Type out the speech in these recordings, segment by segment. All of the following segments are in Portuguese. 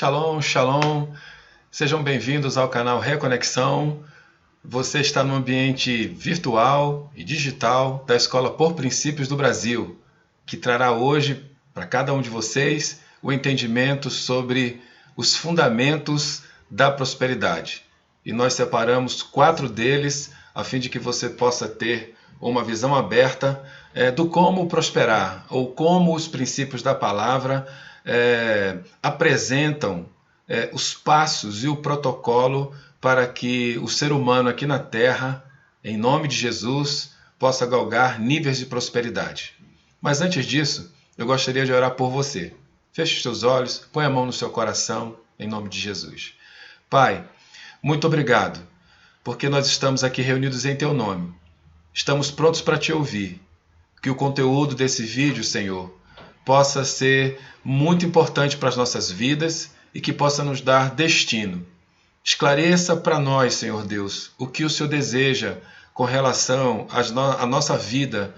Shalom, shalom. Sejam bem-vindos ao canal Reconexão. Você está no ambiente virtual e digital da Escola por Princípios do Brasil, que trará hoje para cada um de vocês o entendimento sobre os fundamentos da prosperidade. E nós separamos 4 deles a fim de que você possa ter uma visão aberta do como prosperar, ou como os princípios da palavra apresentam os passos e o protocolo para que o ser humano aqui na Terra, em nome de Jesus, possa galgar níveis de prosperidade. Mas antes disso, eu gostaria de orar por você. Feche os seus olhos, põe a mão no seu coração, em nome de Jesus. Pai, muito obrigado, porque nós estamos aqui reunidos em Teu nome. Estamos prontos para Te ouvir. Que o conteúdo desse vídeo, Senhor, possa ser muito importante para as nossas vidas e que possa nos dar destino. Esclareça para nós, Senhor Deus, o que o Senhor deseja com relação à nossa vida,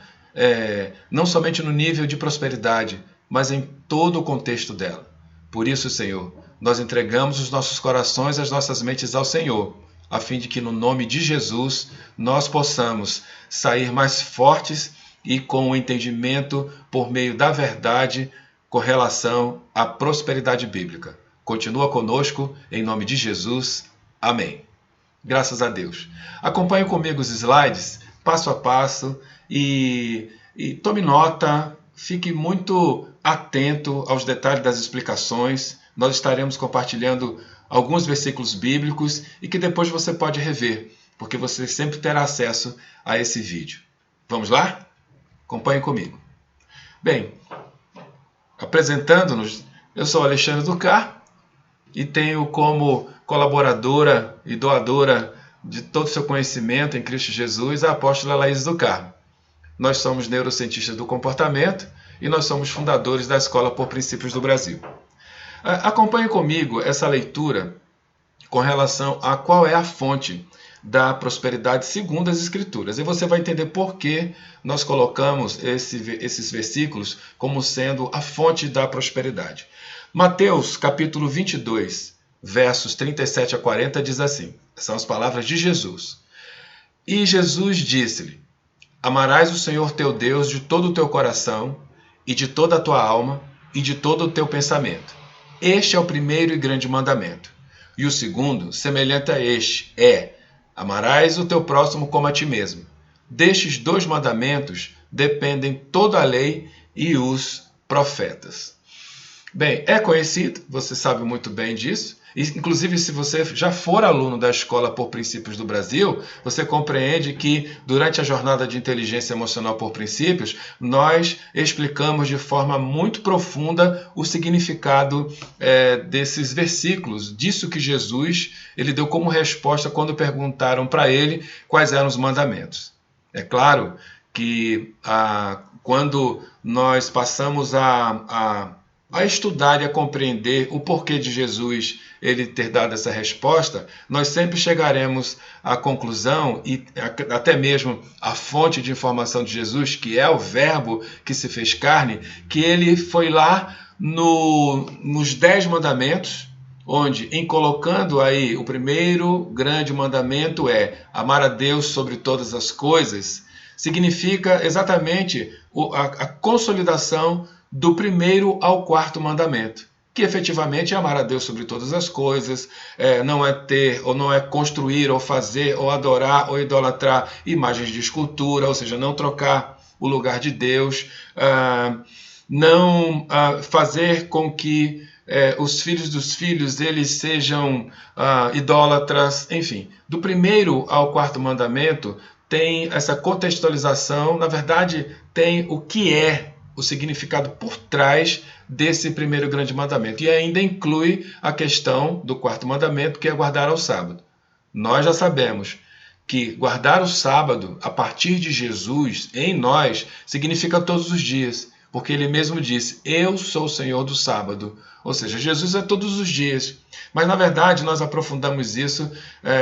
não somente no nível de prosperidade, mas em todo o contexto dela. Por isso, Senhor, nós entregamos os nossos corações e as nossas mentes ao Senhor, a fim de que no nome de Jesus nós possamos sair mais fortes e com o entendimento por meio da verdade com relação à prosperidade bíblica. Continua conosco, em nome de Jesus. Amém. Graças a Deus. Acompanhe comigo os slides, passo a passo, e tome nota, fique muito atento aos detalhes das explicações. Nós estaremos compartilhando alguns versículos bíblicos e que depois você pode rever, porque você sempre terá acesso a esse vídeo. Vamos lá? Acompanhe comigo. Bem, apresentando-nos, eu sou Alexandre Ducar e tenho como colaboradora e doadora de todo o seu conhecimento em Cristo Jesus a apóstola Laís do Carmo. Nós somos neurocientistas do comportamento e nós somos fundadores da Escola por Princípios do Brasil. Acompanhe comigo essa leitura com relação a qual é a fonte da prosperidade segundo as Escrituras. E você vai entender por que nós colocamos esses versículos como sendo a fonte da prosperidade. Mateus, capítulo 22, versos 37 a 40, diz assim, são as palavras de Jesus. E Jesus disse-lhe, amarás o Senhor teu Deus de todo o teu coração, e de toda a tua alma, e de todo o teu pensamento. Este é o primeiro e grande mandamento. E o segundo, semelhante a este, amarás o teu próximo como a ti mesmo. Destes 2 mandamentos dependem toda a lei e os profetas. Bem, é conhecido, você sabe muito bem disso. Inclusive, se você já for aluno da Escola por Princípios do Brasil, você compreende que durante a jornada de inteligência emocional por princípios, nós explicamos de forma muito profunda o significado desses versículos, disso que Jesus ele deu como resposta quando perguntaram para ele quais eram os mandamentos. É claro que quando nós passamos a estudar e a compreender o porquê de Jesus ele ter dado essa resposta, nós sempre chegaremos à conclusão e até mesmo à fonte de informação de Jesus, que é o Verbo que se fez carne, que ele foi lá nos 10 mandamentos, onde, em colocando aí o primeiro grande mandamento amar a Deus sobre todas as coisas, significa exatamente a consolidação do primeiro ao 4º mandamento, que efetivamente é amar a Deus sobre todas as coisas, não é ter, ou não é construir, ou fazer, ou adorar, ou idolatrar imagens de escultura, ou seja, não trocar o lugar de Deus, não fazer com que os filhos dos filhos eles sejam idólatras, enfim. Do primeiro ao 4º mandamento tem essa contextualização, na verdade tem o que é o significado por trás desse primeiro grande mandamento. E ainda inclui a questão do 4º mandamento, que é guardar ao sábado. Nós já sabemos que guardar o sábado, a partir de Jesus, em nós, significa todos os dias. Porque ele mesmo disse, eu sou o Senhor do sábado. Ou seja, Jesus é todos os dias. Mas, na verdade, nós aprofundamos isso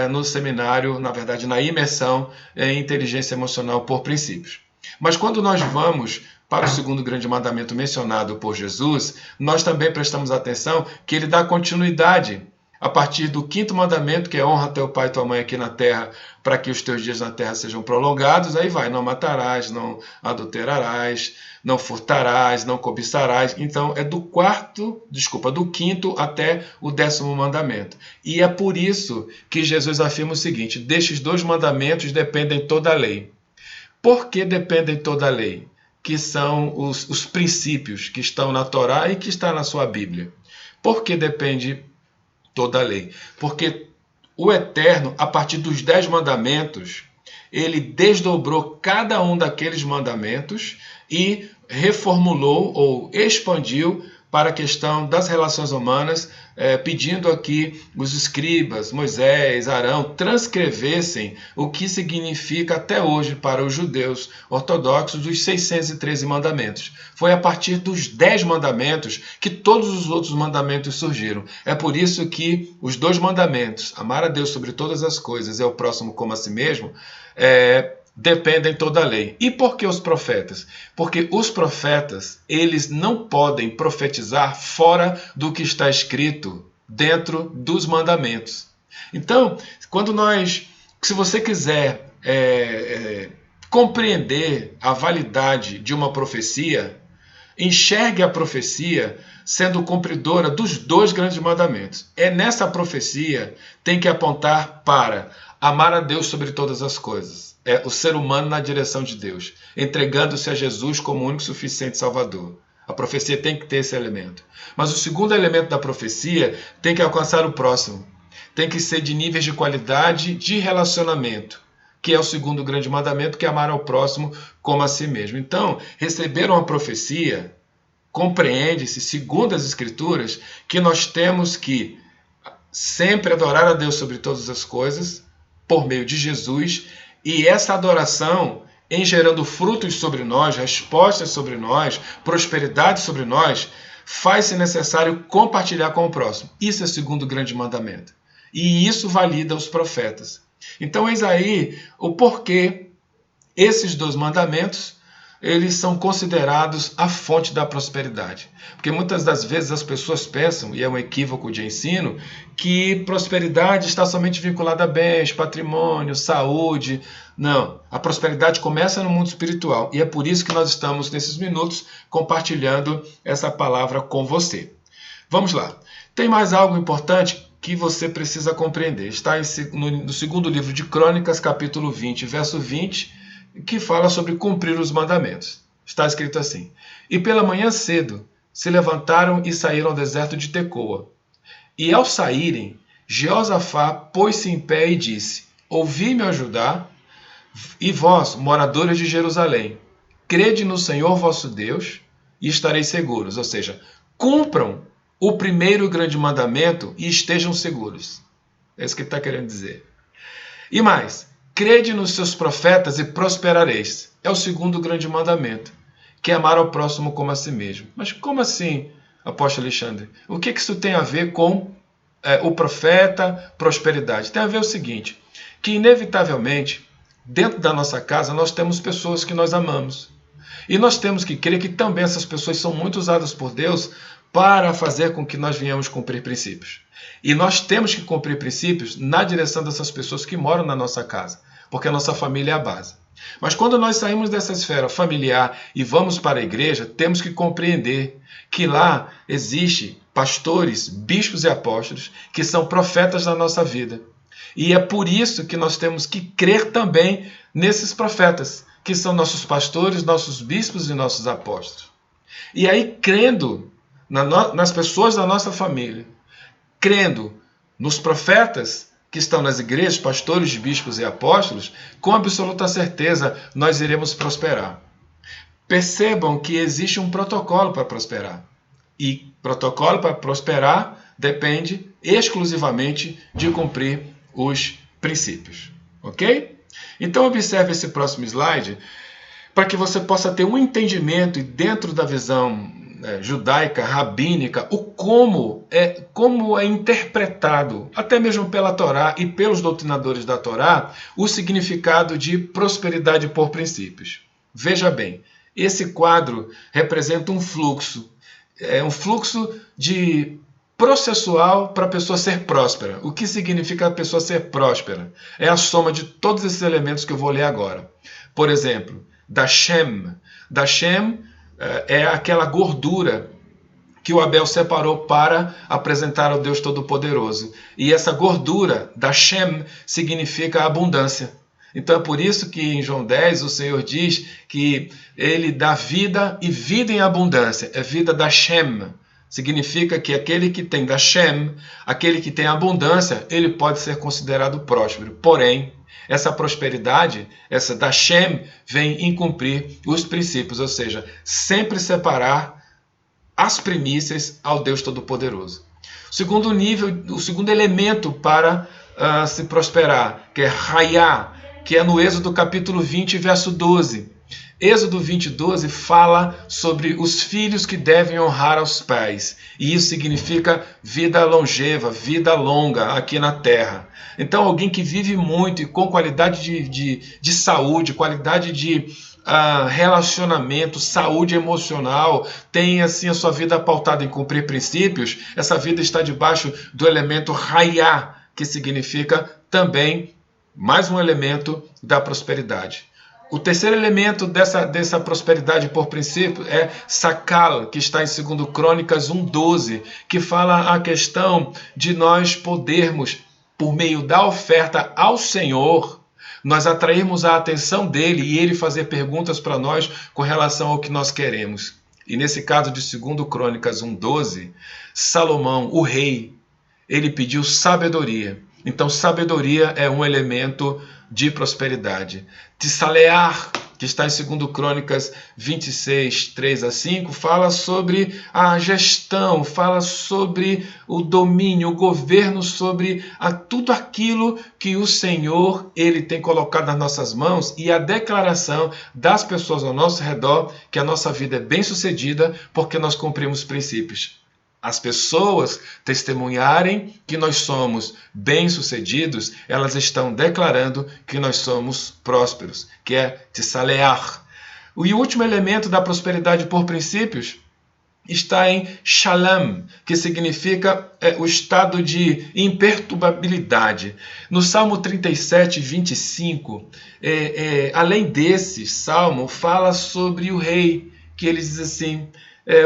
no seminário, na verdade, na imersão em inteligência emocional por princípios. Mas quando nós vamos para o segundo grande mandamento mencionado por Jesus, nós também prestamos atenção que ele dá continuidade a partir do quinto mandamento, que é honra teu pai e tua mãe aqui na terra, para que os teus dias na terra sejam prolongados. Aí vai, não matarás, não adulterarás, não furtarás, não cobiçarás. Então é do quinto até o 10º mandamento. E é por isso que Jesus afirma o seguinte: destes 2 mandamentos dependem toda a lei. Por que dependem toda a lei? Que são os princípios que estão na Torá e que está na sua Bíblia. Por que depende toda a lei? Porque o Eterno, a partir dos 10 mandamentos, ele desdobrou cada um daqueles mandamentos e reformulou ou expandiu para a questão das relações humanas, pedindo aqui os escribas, Moisés, Arão, transcrevessem o que significa até hoje para os judeus ortodoxos os 613 mandamentos. Foi a partir dos 10 mandamentos que todos os outros mandamentos surgiram. É por isso que os 2 mandamentos, amar a Deus sobre todas as coisas e ao próximo como a si mesmo, dependem toda a lei. E por que os profetas? Porque os profetas, eles não podem profetizar fora do que está escrito dentro dos mandamentos. Então, se você quiser compreender a validade de uma profecia, enxergue a profecia sendo cumpridora dos 2 grandes mandamentos. É nessa profecia tem que apontar para amar a Deus sobre todas as coisas. É o ser humano na direção de Deus, entregando-se a Jesus como único e suficiente Salvador. A profecia tem que ter esse elemento. Mas o segundo elemento da profecia tem que alcançar o próximo. Tem que ser de níveis de qualidade de relacionamento, que é o segundo grande mandamento, que é amar ao próximo como a si mesmo. Então, receberam a profecia, compreende-se, segundo as Escrituras, que nós temos que sempre adorar a Deus sobre todas as coisas, por meio de Jesus, e essa adoração, em gerando frutos sobre nós, respostas sobre nós, prosperidade sobre nós, faz-se necessário compartilhar com o próximo. Isso é o segundo grande mandamento. E isso valida os profetas. Então, eis aí o porquê esses 2 mandamentos eles são considerados a fonte da prosperidade. Porque muitas das vezes as pessoas pensam, e é um equívoco de ensino, que prosperidade está somente vinculada a bens, patrimônio, saúde. Não, a prosperidade começa no mundo espiritual. E é por isso que nós estamos, nesses minutos, compartilhando essa palavra com você. Vamos lá. Tem mais algo importante que você precisa compreender. Está no segundo livro de Crônicas, capítulo 20, verso 20, que fala sobre cumprir os mandamentos. Está escrito assim: e pela manhã cedo se levantaram e saíram ao deserto de Tecoa. E ao saírem, Jeosafá pôs-se em pé e disse: ouvi-me ajudar, e vós, moradores de Jerusalém, crede no Senhor vosso Deus e estareis seguros. Ou seja, cumpram o primeiro grande mandamento e estejam seguros. É isso que ele está querendo dizer. E mais, crede nos seus profetas e prosperareis. É o segundo grande mandamento, que é amar ao próximo como a si mesmo. Mas como assim, apóstolo Alexandre? O que isso tem a ver com o profeta, prosperidade? Tem a ver o seguinte, que inevitavelmente, dentro da nossa casa, nós temos pessoas que nós amamos. E nós temos que crer que também essas pessoas são muito usadas por Deus para fazer com que nós venhamos cumprir princípios. E nós temos que cumprir princípios na direção dessas pessoas que moram na nossa casa, porque a nossa família é a base. Mas quando nós saímos dessa esfera familiar e vamos para a igreja, temos que compreender que lá existe pastores, bispos e apóstolos que são profetas da nossa vida. E é por isso que nós temos que crer também nesses profetas, que são nossos pastores, nossos bispos e nossos apóstolos. E aí, crendo nas pessoas da nossa família, crendo nos profetas que estão nas igrejas, pastores, bispos e apóstolos, com absoluta certeza nós iremos prosperar. Percebam que existe um protocolo para prosperar. E protocolo para prosperar depende exclusivamente de cumprir os princípios. Ok? Então observe esse próximo slide para que você possa ter um entendimento e dentro da visão judaica, rabínica, como é interpretado, até mesmo pela Torá e pelos doutrinadores da Torá, o significado de prosperidade por princípios. Veja bem, Esse quadro representa um fluxo. É um fluxo de processual para a pessoa ser próspera. O que significa a pessoa ser próspera? É a soma de todos esses elementos que eu vou ler agora. Por exemplo, Dashem. Dashem é aquela gordura que o Abel separou para apresentar ao Deus Todo-Poderoso. E essa gordura, Dashem, significa abundância. Então é por isso que em João 10 o Senhor diz que ele dá vida e vida em abundância. É vida Dashem. Significa que aquele que tem Dashem, aquele que tem abundância, ele pode ser considerado próspero. Porém, essa prosperidade, essa Dashem, vem em cumprir os princípios, ou seja, sempre separar as primícias ao Deus Todo-Poderoso. O segundo nível, o segundo elemento para se prosperar, que é Hayá, que é no Êxodo capítulo 20, verso 12. Êxodo 20, 12 fala sobre os filhos que devem honrar aos pais. E isso significa vida longeva, vida longa aqui na terra. Então alguém que vive muito e com qualidade de saúde, qualidade de relacionamento, saúde emocional, tem assim a sua vida pautada em cumprir princípios, essa vida está debaixo do elemento Hayá, que significa também mais um elemento da prosperidade. O terceiro elemento dessa prosperidade por princípio é Sakal, que está em 2 Crônicas 1:12, que fala a questão de nós podermos, por meio da oferta ao Senhor, nós atrairmos a atenção dele e ele fazer perguntas para nós com relação ao que nós queremos. E nesse caso de 2 Crônicas 1:12, Salomão, o rei, ele pediu sabedoria. Então, sabedoria é um elemento de prosperidade. Tissalear, que está em 2 Crônicas 26, 3-5, fala sobre a gestão, fala sobre o domínio, o governo sobre tudo aquilo que o Senhor ele tem colocado nas nossas mãos e a declaração das pessoas ao nosso redor que a nossa vida é bem-sucedida porque nós cumprimos princípios. As pessoas testemunharem que nós somos bem-sucedidos, elas estão declarando que nós somos prósperos, que é Tissalear. E o último elemento da prosperidade por princípios está em Shalom, que significa o estado de imperturbabilidade. No Salmo 37, 25, além desse salmo, fala sobre o rei, que ele diz assim,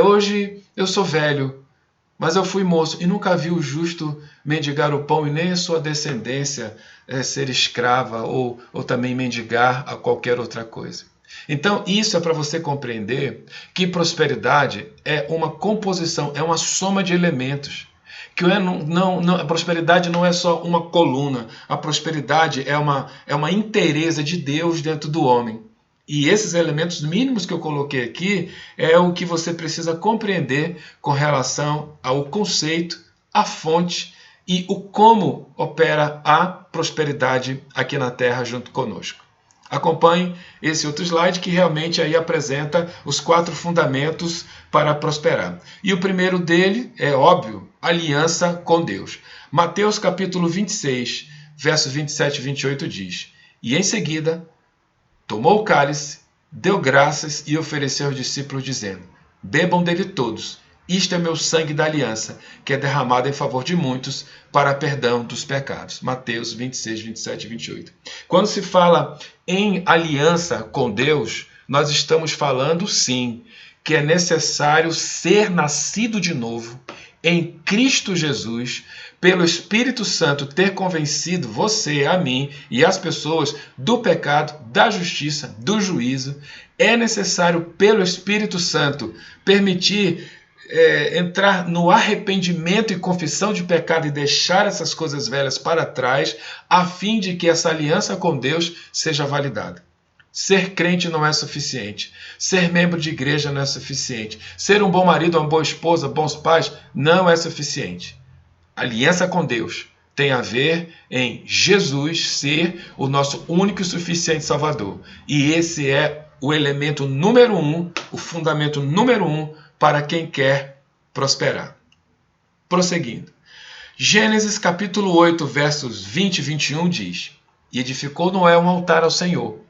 hoje eu sou velho, mas eu fui moço e nunca vi o justo mendigar o pão e nem a sua descendência ser escrava ou também mendigar a qualquer outra coisa. Então isso é para você compreender que prosperidade é uma composição, é uma soma de elementos. Que a prosperidade não é só uma coluna, a prosperidade é uma inteireza de Deus dentro do homem. E esses elementos mínimos que eu coloquei aqui é o que você precisa compreender com relação ao conceito, a fonte e o como opera a prosperidade aqui na Terra junto conosco. Acompanhe esse outro slide que realmente aí apresenta os 4 fundamentos para prosperar. E o primeiro dele é óbvio, aliança com Deus. Mateus capítulo 26, versos 27 e 28 diz, e em seguida tomou o cálice, deu graças e ofereceu aos discípulos, dizendo, bebam dele todos, isto é meu sangue da aliança, que é derramado em favor de muitos para perdão dos pecados. Mateus 26, 27 e 28. Quando se fala em aliança com Deus, nós estamos falando sim, que é necessário ser nascido de novo em Cristo Jesus, pelo Espírito Santo ter convencido você, a mim e as pessoas do pecado, da justiça, do juízo. É necessário pelo Espírito Santo permitir entrar no arrependimento e confissão de pecado e deixar essas coisas velhas para trás, a fim de que essa aliança com Deus seja validada. Ser crente não é suficiente. Ser membro de igreja não é suficiente. Ser um bom marido, uma boa esposa, bons pais, não é suficiente. Aliança com Deus tem a ver em Jesus ser o nosso único e suficiente Salvador. E esse é o elemento número 1, o fundamento número 1 para quem quer prosperar. Prosseguindo. Gênesis capítulo 8, versos 20 e 21 diz, e edificou Noé um altar ao Senhor,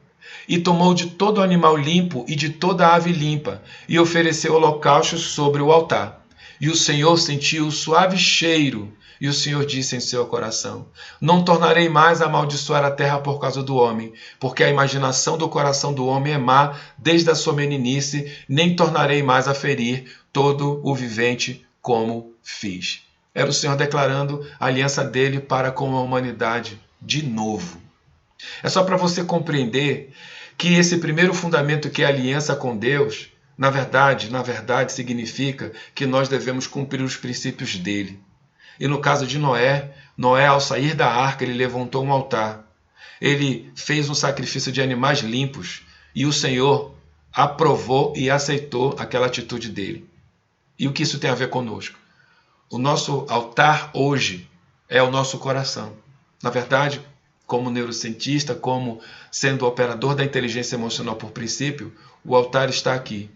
E tomou de todo animal limpo e de toda ave limpa, e ofereceu holocaustos sobre o altar. E o Senhor sentiu o suave cheiro, e o Senhor disse em seu coração: Não tornarei mais a amaldiçoar a terra por causa do homem, porque a imaginação do coração do homem é má desde a sua meninice, nem tornarei mais a ferir todo o vivente como fiz. Era o Senhor declarando a aliança dele para com a humanidade de novo. É só para você compreender que esse primeiro fundamento, que é a aliança com Deus, na verdade, significa que nós devemos cumprir os princípios dele. E no caso de Noé, ao sair da arca, ele levantou um altar. Ele fez um sacrifício de animais limpos e o Senhor aprovou e aceitou aquela atitude dele. E o que isso tem a ver conosco? O nosso altar hoje é o nosso coração. Na verdade, como neurocientista, como sendo operador da inteligência emocional por princípio, o altar está aqui.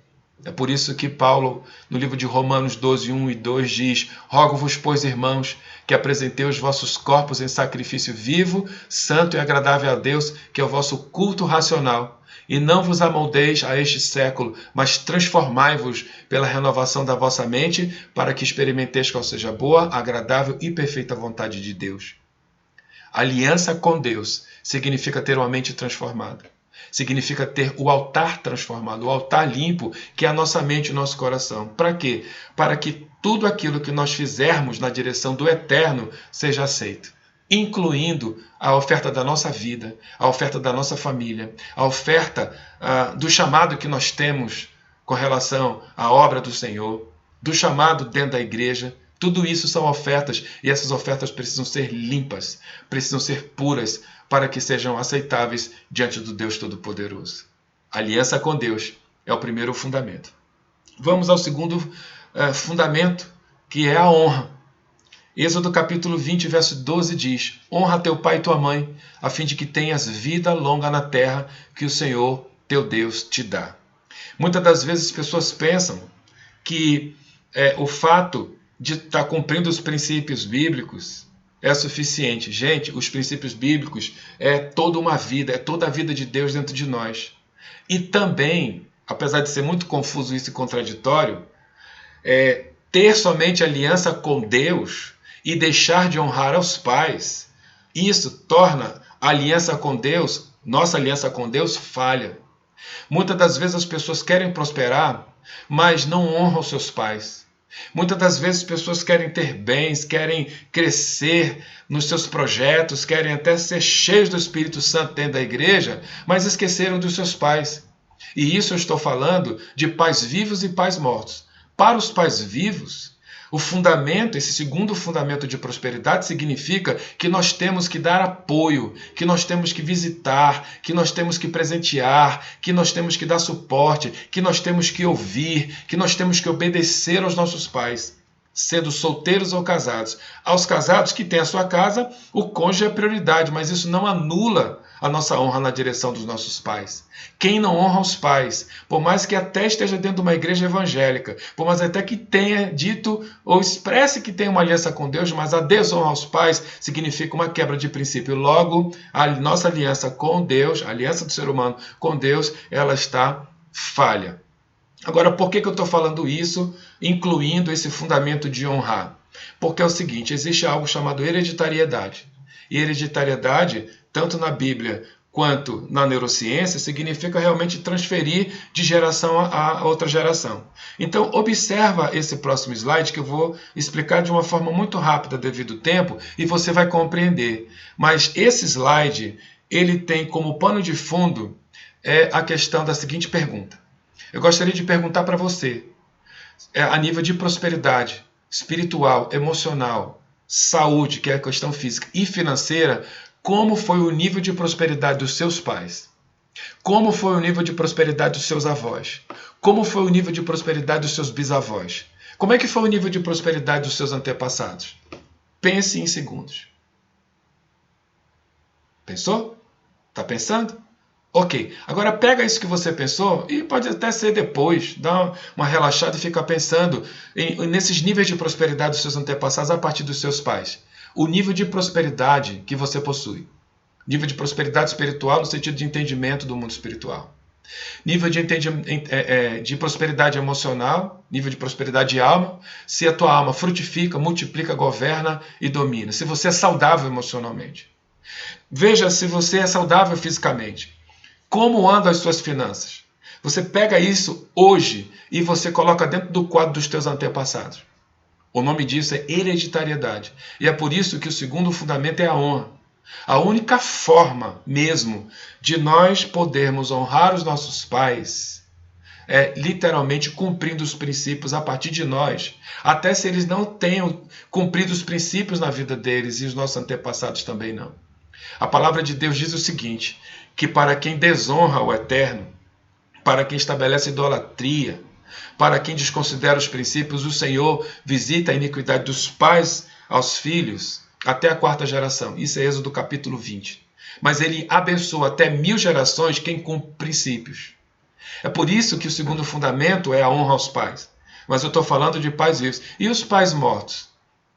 É por isso que Paulo, no livro de Romanos 12, 1 e 2, diz: Rogo-vos, pois, irmãos, que apresenteis os vossos corpos em sacrifício vivo, santo e agradável a Deus, que é o vosso culto racional. E não vos amoldeis a este século, mas transformai-vos pela renovação da vossa mente, para que experimenteis qual seja a boa, agradável e perfeita vontade de Deus. Aliança com Deus significa ter uma mente transformada. Significa ter o altar transformado, o altar limpo, que é a nossa mente e o nosso coração. Para quê? Para que tudo aquilo que nós fizermos na direção do eterno seja aceito, incluindo a oferta da nossa vida, a oferta da nossa família, a oferta do chamado que nós temos com relação à obra do Senhor, do chamado dentro da igreja. Tudo isso são ofertas, e essas ofertas precisam ser limpas, precisam ser puras, para que sejam aceitáveis diante do Deus Todo-Poderoso. Aliança com Deus é o primeiro fundamento. Vamos ao segundo fundamento, que é a honra. Êxodo capítulo 20, verso 12 diz: Honra teu pai e tua mãe, a fim de que tenhas vida longa na terra que o Senhor teu Deus te dá. Muitas das vezes as pessoas pensam que o fato de estar cumprindo os princípios bíblicos é suficiente. Gente, os princípios bíblicos é toda uma vida, é toda a vida de Deus dentro de nós. E também, apesar de ser muito confuso isso e contraditório, ter somente aliança com Deus e deixar de honrar aos pais, isso torna a aliança com Deus, nossa aliança com Deus, falha. Muitas das vezes as pessoas querem prosperar, mas não honram seus pais. Muitas das vezes as pessoas querem ter bens, querem crescer nos seus projetos, querem até ser cheios do Espírito Santo dentro da igreja, mas esqueceram dos seus pais. E isso eu estou falando de pais vivos e pais mortos. Para os pais vivos, o fundamento, esse segundo fundamento de prosperidade, significa que nós temos que dar apoio, que nós temos que visitar, que nós temos que presentear, que nós temos que dar suporte, que nós temos que ouvir, que nós temos que obedecer aos nossos pais, sendo solteiros ou casados. Aos casados que têm a sua casa, o cônjuge é prioridade, mas isso não anula a nossa honra na direção dos nossos pais. Quem não honra os pais, por mais que até esteja dentro de uma igreja evangélica, por mais até que tenha dito ou expresse que tem uma aliança com Deus, mas a desonra aos pais significa uma quebra de princípio. Logo, a nossa aliança com Deus, a aliança do ser humano com Deus, ela está falha. Agora, por que eu estou falando isso, incluindo esse fundamento de honrar? Porque é o seguinte, existe algo chamado hereditariedade. E hereditariedade, tanto na Bíblia quanto na neurociência, significa realmente transferir de geração a outra geração. Então, observa esse próximo slide que eu vou explicar de uma forma muito rápida devido ao tempo e você vai compreender. Mas esse slide, ele tem como pano de fundo a questão da seguinte pergunta. Eu gostaria de perguntar para você, a nível de prosperidade espiritual, emocional, saúde, que é a questão física, e financeira, como foi o nível de prosperidade dos seus pais? Como foi o nível de prosperidade dos seus avós? Como foi o nível de prosperidade dos seus bisavós? Como é que foi o nível de prosperidade dos seus antepassados? Pense em segundos. Pensou? Está pensando? Ok, agora pega isso que você pensou e pode até ser depois, dá uma relaxada e fica pensando nesses níveis de prosperidade dos seus antepassados a partir dos seus pais. O nível de prosperidade que você possui. Nível de prosperidade espiritual no sentido de entendimento do mundo espiritual. Nível de prosperidade emocional, nível de prosperidade de alma, se a tua alma frutifica, multiplica, governa e domina. Se você é saudável emocionalmente. Veja se você é saudável fisicamente. Como andam as suas finanças? Você pega isso hoje e você coloca dentro do quadro dos teus antepassados. O nome disso é hereditariedade. E é por isso que o segundo fundamento é a honra. A única forma mesmo de nós podermos honrar os nossos pais é literalmente cumprindo os princípios a partir de nós, até se eles não tenham cumprido os princípios na vida deles e os nossos antepassados também não. A palavra de Deus diz o seguinte, que para quem desonra o Eterno, para quem estabelece idolatria, para quem desconsidera os princípios, o Senhor visita a iniquidade dos pais aos filhos, até a 4ª geração. Isso é Êxodo capítulo 20. Mas ele abençoa até 1000 gerações quem cumpre princípios. É por isso que o segundo fundamento é a honra aos pais. Mas eu estou falando de pais vivos. E os pais mortos?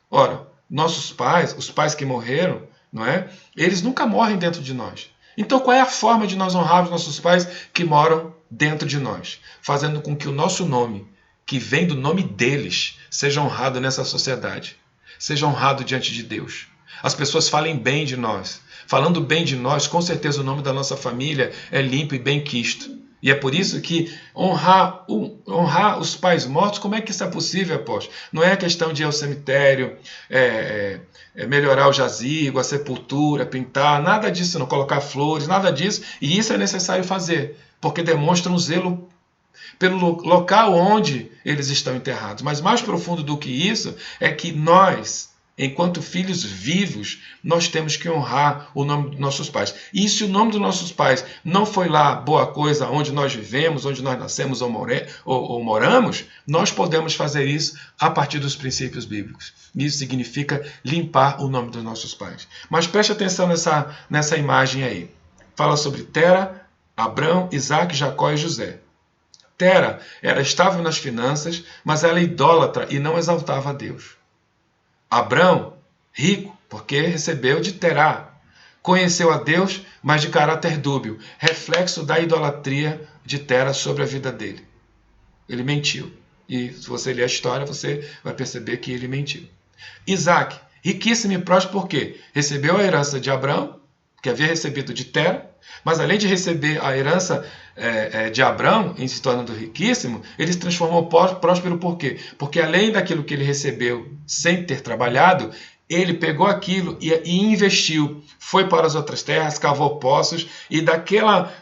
Ora, nossos pais, os pais que morreram, não é? Eles nunca morrem dentro de nós. Então qual é a forma de nós honrarmos nossos pais que moram dentro de nós? Fazendo com que o nosso nome, que vem do nome deles, seja honrado nessa sociedade. Seja honrado diante de Deus. As pessoas falem bem de nós. Falando bem de nós, com certeza o nome da nossa família é limpo e bem quisto. E é por isso que honrar os pais mortos, como é que isso é possível, apóstolo? Não é questão de ir ao cemitério, melhorar o jazigo, a sepultura, pintar, nada disso, não colocar flores, nada disso. E isso é necessário fazer, porque demonstra um zelo pelo local onde eles estão enterrados. Mas mais profundo do que isso é que nós, enquanto filhos vivos, nós temos que honrar o nome dos nossos pais. E se o nome dos nossos pais não foi lá boa coisa onde nós vivemos, onde nós nascemos ou moramos, nós podemos fazer isso a partir dos princípios bíblicos. Isso significa limpar o nome dos nossos pais. Mas preste atenção nessa imagem aí. Fala sobre Tera, Abrão, Isaac, Jacó e José. Tera era estável nas finanças, mas ela é idólatra e não exaltava a Deus. Abrão, rico, porque recebeu de Terá. Conheceu a Deus, mas de caráter dúbio, reflexo da idolatria de Tera sobre a vida dele. Ele mentiu. E se você ler a história, você vai perceber que ele mentiu. Isaac, riquíssimo e próspero, por quê? Recebeu a herança de Abrão, que havia recebido de Tera, mas além de receber a herança de Abrão, em se tornando riquíssimo, ele se transformou próspero por quê? Porque além daquilo que ele recebeu sem ter trabalhado, ele pegou aquilo e investiu, foi para as outras terras, cavou poços, e daquela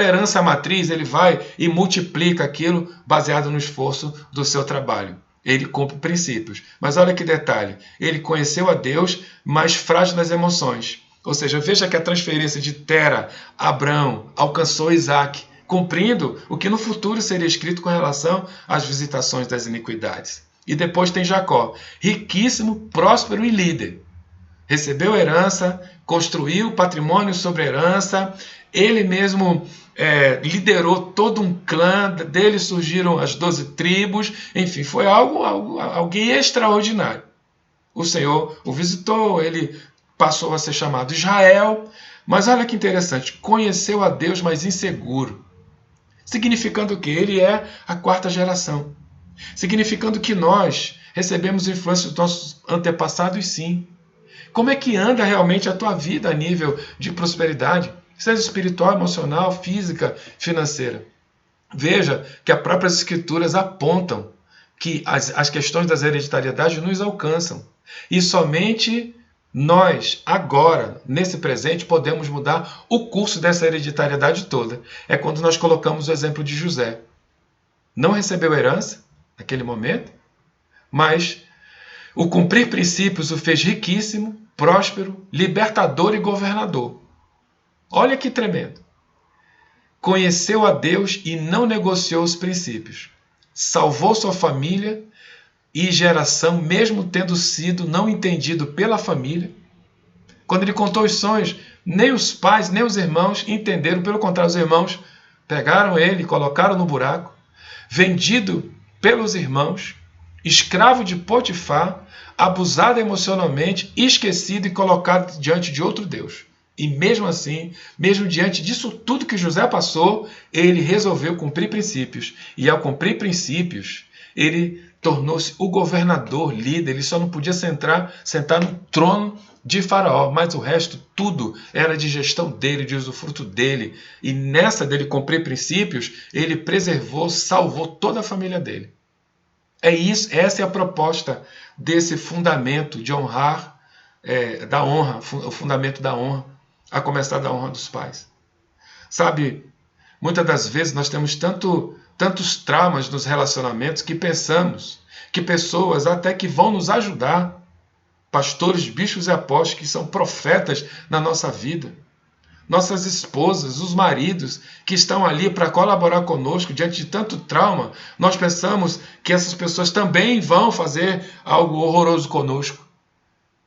herança matriz ele vai e multiplica aquilo baseado no esforço do seu trabalho. Ele cumpre princípios. Mas olha que detalhe, ele conheceu a Deus, mas frágil nas emoções. Ou seja, veja que a transferência de Tera a Abrão alcançou Isaac, cumprindo o que no futuro seria escrito com relação às visitações das iniquidades. E depois tem Jacó, riquíssimo, próspero e líder. Recebeu herança, construiu patrimônio sobre herança, ele mesmo liderou todo um clã, dele surgiram as 12 tribos, enfim, foi alguém extraordinário. O Senhor o visitou, ele passou a ser chamado Israel, mas olha que interessante, conheceu a Deus, mas inseguro. Significando que ele é a 4ª geração. Significando que nós recebemos influência dos nossos antepassados, sim. Como é que anda realmente a tua vida a nível de prosperidade? Seja espiritual, emocional, física, financeira. Veja que as próprias escrituras apontam que as questões das hereditariedades nos alcançam. E somente nós, agora, nesse presente, podemos mudar o curso dessa hereditariedade toda. É quando nós colocamos o exemplo de José. Não recebeu herança naquele momento, mas o cumprir princípios o fez riquíssimo, próspero, libertador e governador. Olha que tremendo. Conheceu a Deus e não negociou os princípios. Salvou sua família e geração, mesmo tendo sido não entendido pela família. Quando ele contou os sonhos, nem os pais, nem os irmãos entenderam. Pelo contrário, os irmãos pegaram ele e colocaram no buraco. Vendido pelos irmãos escravo de Potifar, abusado emocionalmente, esquecido e colocado diante de outro Deus. E mesmo assim, mesmo diante disso tudo que José passou, ele resolveu cumprir princípios. E ao cumprir princípios, ele tornou-se o governador, líder. Ele só não podia sentar no trono de Faraó, mas o resto tudo era de gestão dele, de usufruto dele. E nessa dele cumprir princípios, ele preservou, salvou toda a família dele. É isso, essa é a proposta desse fundamento de honrar, da honra, o fundamento da honra, a começar da honra dos pais. Sabe, muitas das vezes nós temos tantos traumas nos relacionamentos que pensamos que pessoas até que vão nos ajudar, pastores, bispos e apóstolos, que são profetas na nossa vida, nossas esposas, os maridos que estão ali para colaborar conosco diante de tanto trauma, nós pensamos que essas pessoas também vão fazer algo horroroso conosco.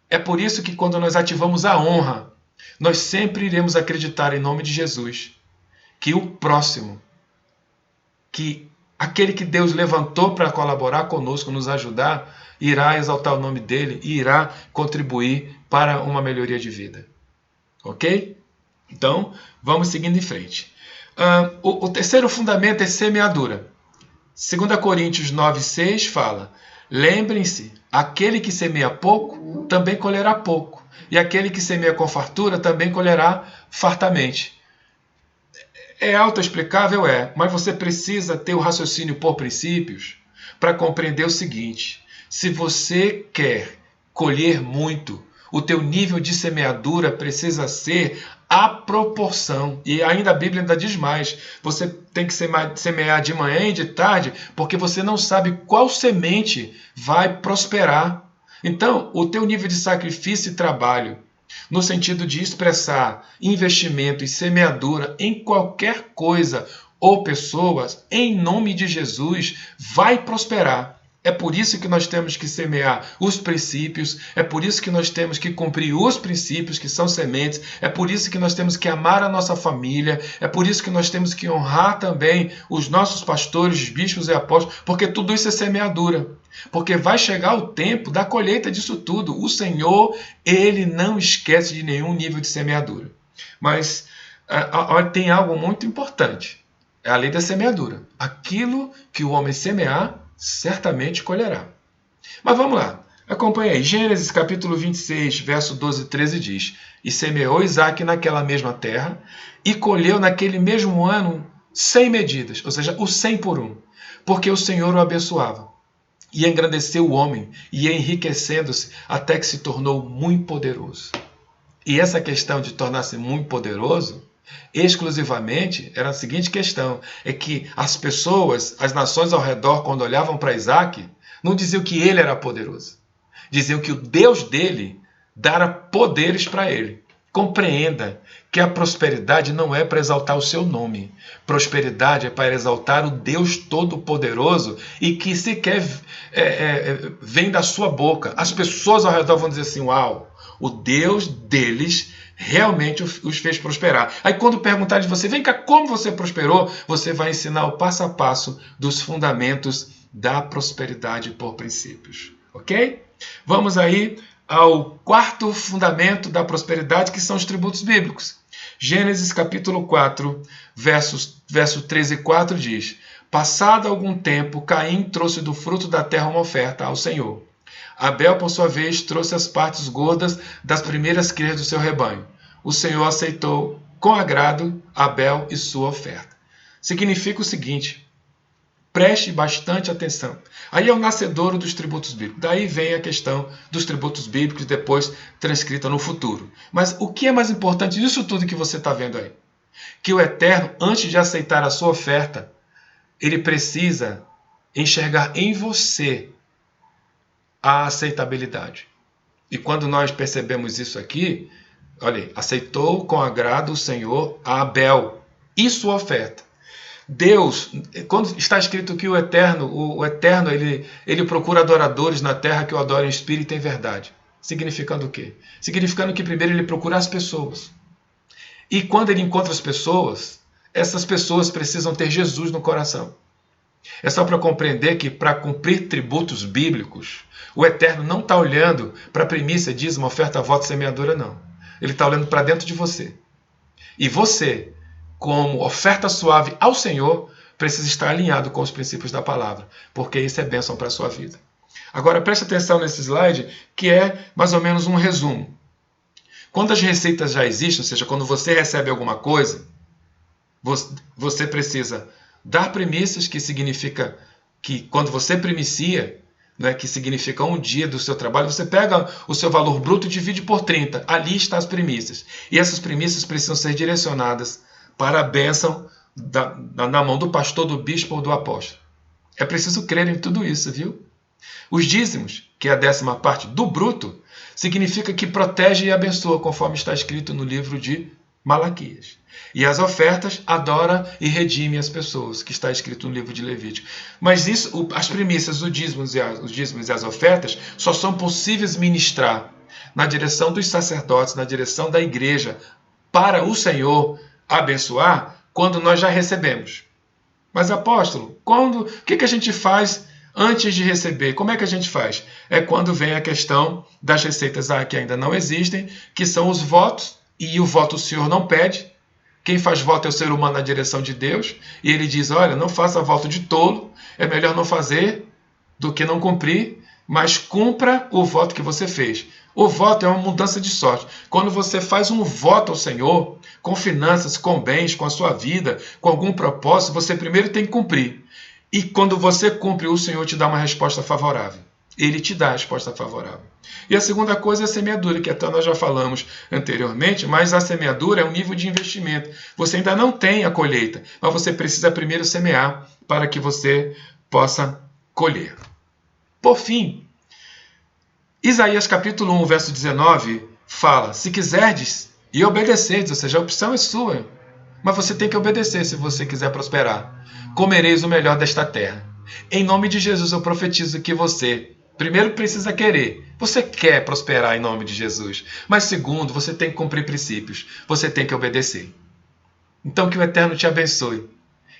É por isso que quando nós ativamos a honra, nós sempre iremos acreditar em nome de Jesus que o próximo, que aquele que Deus levantou para colaborar conosco, nos ajudar, irá exaltar o nome dele e irá contribuir para uma melhoria de vida. Ok? Então, vamos seguindo em frente. O terceiro fundamento é semeadura. 2 Coríntios 9,6 fala: lembrem-se, aquele que semeia pouco, também colherá pouco. E aquele que semeia com fartura, também colherá fartamente. É autoexplicável? Mas você precisa ter o raciocínio por princípios para compreender o seguinte: se você quer colher muito, o teu nível de semeadura precisa ser a proporção. E ainda a Bíblia ainda diz mais: você tem que semear de manhã e de tarde, porque você não sabe qual semente vai prosperar. Então, o teu nível de sacrifício e trabalho, no sentido de expressar investimento e semeadura em qualquer coisa ou pessoas, em nome de Jesus, vai prosperar. É por isso que nós temos que semear os princípios, é por isso que nós temos que cumprir os princípios que são sementes, é por isso que nós temos que amar a nossa família, é por isso que nós temos que honrar também os nossos pastores, bispos e apóstolos, porque tudo isso é semeadura. Porque vai chegar o tempo da colheita disso tudo. O Senhor, Ele não esquece de nenhum nível de semeadura. Mas tem algo muito importante, é a lei da semeadura. Aquilo que o homem semear, certamente colherá. Mas vamos lá, acompanha aí. Gênesis capítulo 26, verso 12 e 13 diz: e semeou Isaque naquela mesma terra, e colheu naquele mesmo ano 100 medidas, ou seja, o 100 por 1, porque o Senhor o abençoava. E engrandeceu o homem, e enriquecendo-se, até que se tornou muito poderoso. E essa questão de tornar-se muito poderoso, exclusivamente, era a seguinte questão: é que as pessoas, as nações ao redor, quando olhavam para Isaque, não diziam que ele era poderoso. Diziam que o Deus dele dara poderes para ele. Compreenda que a prosperidade não é para exaltar o seu nome. Prosperidade é para exaltar o Deus Todo-Poderoso e que sequer vem da sua boca. As pessoas ao redor vão dizer assim: uau, o Deus deles realmente os fez prosperar. Aí quando perguntar de você: vem cá, como você prosperou? Você vai ensinar o passo a passo dos fundamentos da prosperidade por princípios. Ok? Vamos aí ao quarto fundamento da prosperidade, que são os tributos bíblicos. Gênesis capítulo 4, verso 13 e 4 diz: passado algum tempo, Caim trouxe do fruto da terra uma oferta ao Senhor. Abel, por sua vez, trouxe as partes gordas das primeiras crias do seu rebanho. O Senhor aceitou com agrado Abel e sua oferta. Significa o seguinte: preste bastante atenção. Aí é o nascedouro dos tributos bíblicos. Daí vem a questão dos tributos bíblicos, depois transcrita no futuro. Mas o que é mais importante disso tudo que você está vendo aí? Que o Eterno, antes de aceitar a sua oferta, ele precisa enxergar em você a aceitabilidade. E quando nós percebemos isso aqui, olha, aceitou com agrado o Senhor a Abel e sua oferta. Deus, quando está escrito que o Eterno ele procura adoradores na terra que o adorem em espírito e em verdade. Significando o quê? Significando que primeiro ele procura as pessoas. E quando ele encontra as pessoas, essas pessoas precisam ter Jesus no coração. É só para compreender que, para cumprir tributos bíblicos, o Eterno não está olhando para a primícia, dízimo, oferta, voto, semeadura, não. Ele está olhando para dentro de você. E você, como oferta suave ao Senhor, precisa estar alinhado com os princípios da palavra, porque isso é bênção para a sua vida. Agora, preste atenção nesse slide, que é mais ou menos um resumo. Quando as receitas já existem, ou seja, quando você recebe alguma coisa, você precisa dar primícias, que significa que quando você primicia, né, que significa um dia do seu trabalho, você pega o seu valor bruto e divide por 30. Ali estão as primícias. E essas primícias precisam ser direcionadas para a bênção na mão do pastor, do bispo ou do apóstolo. É preciso crer em tudo isso, viu? Os dízimos, que é a 10ª parte do bruto, significa que protege e abençoa, conforme está escrito no livro de Malaquias. E as ofertas adora e redime as pessoas, que está escrito no livro de Levítico. Mas isso, as primícias, os dízimos e as ofertas só são possíveis ministrar na direção dos sacerdotes, na direção da igreja, para o Senhor abençoar, quando nós já recebemos. Mas, apóstolo, o que a gente faz antes de receber? Como é que a gente faz? É quando vem a questão das receitas que ainda não existem, que são os votos, e o voto o Senhor não pede. Quem faz voto é o ser humano na direção de Deus, e ele diz, olha, não faça voto de tolo, é melhor não fazer do que não cumprir, mas cumpra o voto que você fez. O voto é uma mudança de sorte. Quando você faz um voto ao Senhor, com finanças, com bens, com a sua vida, com algum propósito, você primeiro tem que cumprir. E quando você cumpre, o Senhor te dá uma resposta favorável. Ele te dá a resposta favorável. E a segunda coisa é a semeadura, que até nós já falamos anteriormente, mas a semeadura é um nível de investimento. Você ainda não tem a colheita, mas você precisa primeiro semear para que você possa colher. Por fim, Isaías capítulo 1, verso 19, fala, se quiserdes e obedecerdes, ou seja, a opção é sua, mas você tem que obedecer se você quiser prosperar. Comereis o melhor desta terra. Em nome de Jesus eu profetizo que você, primeiro, precisa querer. Você quer prosperar em nome de Jesus. Mas segundo, você tem que cumprir princípios. Você tem que obedecer. Então que o Eterno te abençoe.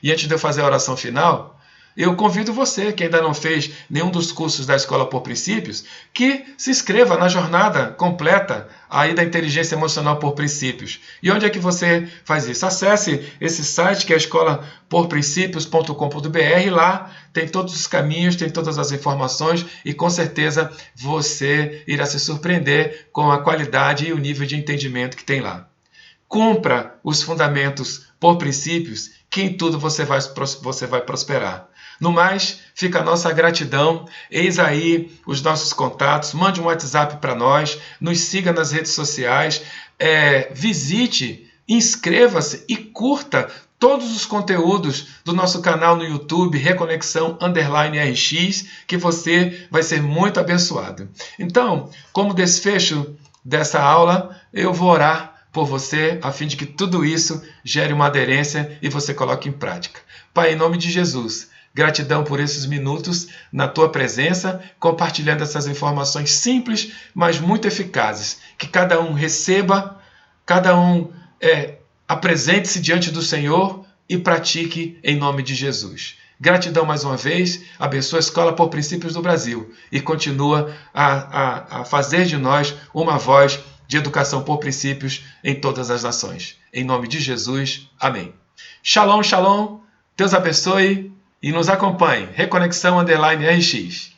E antes de eu fazer a oração final, eu convido você, que ainda não fez nenhum dos cursos da Escola por Princípios, que se inscreva na jornada completa aí da inteligência emocional por princípios. E onde é que você faz isso? Acesse esse site, que é escolaporprincípios.com.br. Lá tem todos os caminhos, tem todas as informações e com certeza você irá se surpreender com a qualidade e o nível de entendimento que tem lá. Cumpra os fundamentos por princípios, que em tudo você vai prosperar. No mais, fica a nossa gratidão. Eis aí os nossos contatos. Mande um WhatsApp para nós. Nos siga nas redes sociais. Visite, inscreva-se e curta todos os conteúdos do nosso canal no YouTube, Reconexão_RX, que você vai ser muito abençoado. Então, como desfecho dessa aula, eu vou orar por você, a fim de que tudo isso gere uma aderência e você coloque em prática. Pai, em nome de Jesus, gratidão por esses minutos na tua presença, compartilhando essas informações simples, mas muito eficazes. Que cada um receba, cada um apresente-se diante do Senhor e pratique em nome de Jesus. Gratidão mais uma vez, abençoa a Escola por Princípios do Brasil e continua a fazer de nós uma voz de educação por princípios em todas as nações. Em nome de Jesus, amém. Shalom, shalom, Deus abençoe e nos acompanhe. Reconexão_RX.